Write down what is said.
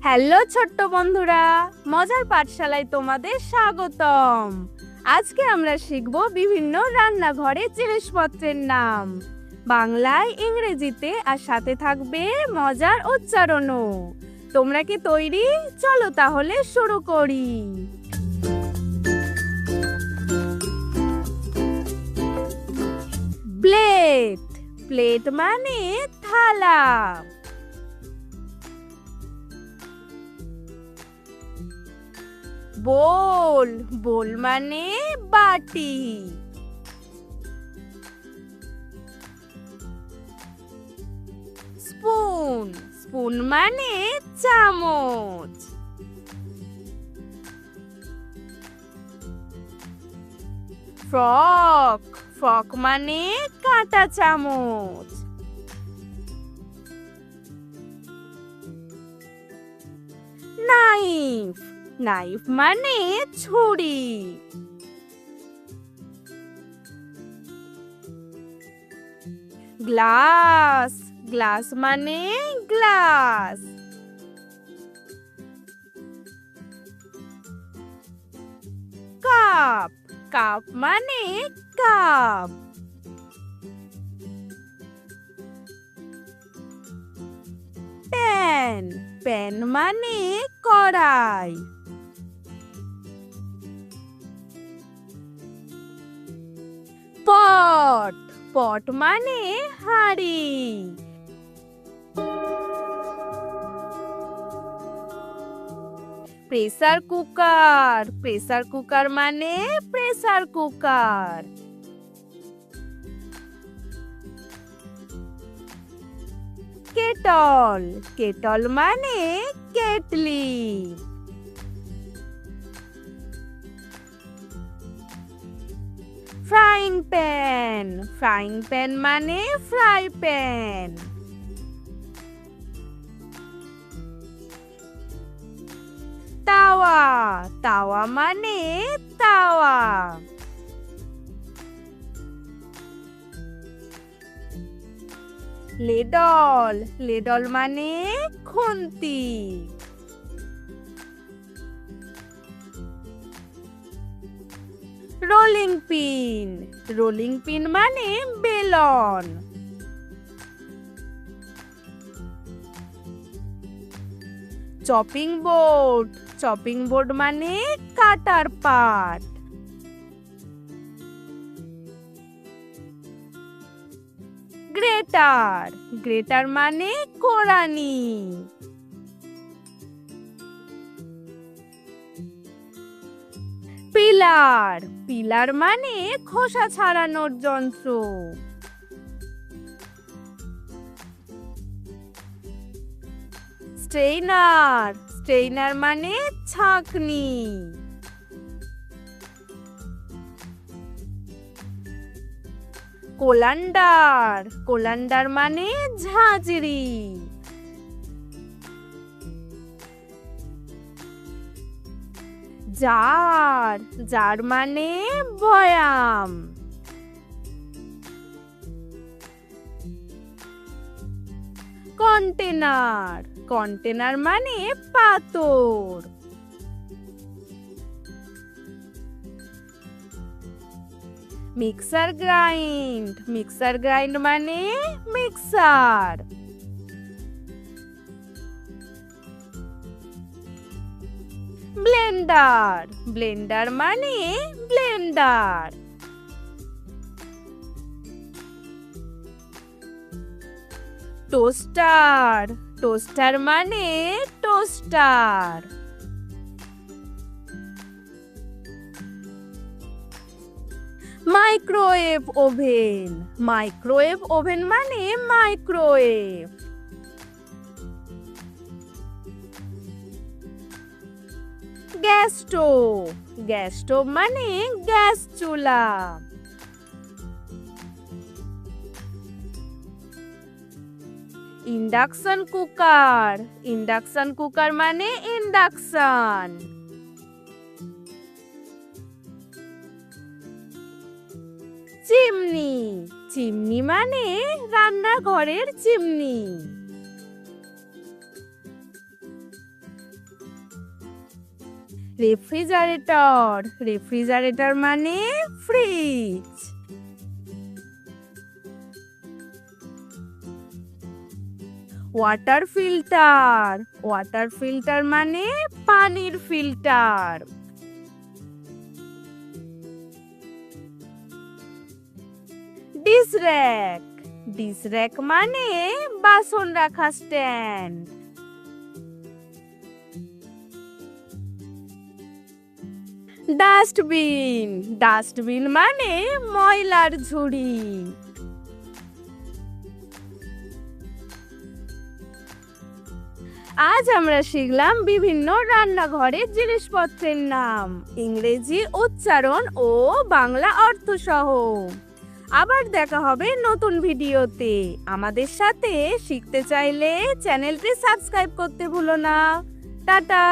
Hello ছোট্ট বন্ধুরা, মজার পাঠশালায় তোমাদের স্বাগতম। আজকে আমরা শিখব বিভিন্ন রান্নাঘরের জিনিসপত্রের নাম, বাংলায়, ইংরেজিতে, আর সাথে থাকবে মজার উচ্চারণও। তোমরা কি তৈরি? চলো তাহলে শুরু করি। প্লেট, প্লেট মানে থালা। বোল, বোল মানে বাটি। স্পুন, স্পুন মানে চামচ। ফ্রক, ফ্রক মানে কাঁটা চামচ। নাইফ, নাইফ মানে ছুরি। গ্লাস, গ্লাস মানে গ্লাস। কাপ, কাপ মানে কাপ। প্যান, প্যান মানে কড়াই। পট, পট মানে হাঁড়ি। প্রেসার কুকার, প্রেসার কুকার মানে প্রেসার কুকার। কেটল, কেটল মানে kettle. Frying pan, frying pan মানে ফ্রাই প্যান। তাওয়া, তাওয়া মানে তাওয়া। লেডল, লেডল মানে খুন্তি। রোলিং পিন, রোলিং পিন মানে বেলন। চপিং বোর্ড, চপিং বোর্ড মানে কাটার পাট। গ্রেটার, গ্রেটার মানে কোরানি। পিলার, পিলার মানে খোসা ছাড়ানোর যন্ত্র। স্ট্রেইনার, স্ট্রেইনার মানে ছাঁকনি। কোলান্ডার, কোলান্ডার মানে ঝাঁঝরি। জার, জার মানে বয়াম। কন্টেনার, কন্টেনার মানে পাতর। মিক্সার গ্রাইন্ড, মিক্সার গ্রাইন্ড মানে মিক্সার। ব্লেন্ডার, ব্লেন্ডার মানে ব্লেন্ডার। টোস্টার, টোস্টার মানে toaster. Microwave oven, microwave oven মানে microwave. Gas stove, gas stove মানে গ্যাস চুলা। ইন্ডাকশন কুকার, ইন্ডাকশন কুকার মানে ইন্ডাকশন। চিমনি, চিমনি মানে রান্নাঘরের চিমনি। রেফ্রিজারেটর, রেফ্রিজারেটর মানে fridge. Water filter, water filter মানে পানির filter. Dish rack, dish rack মানে বাসন রাখা স্ট্যান্ড। ডাস্টবিন, ডাস্টবিন মানে ময়লার ঝুড়ি। আজ আমরা শিখলাম বিভিন্ন রান্নাঘরের জিনিসপত্রের নাম, ইংরেজি উচ্চারণ ও বাংলা অর্থ সহ। আবার দেখা হবে নতুন ভিডিওতে। আমাদের সাথে শিখতে চাইলে চ্যানেলটি সাবস্ক্রাইব করতে ভুলো না। টাটা।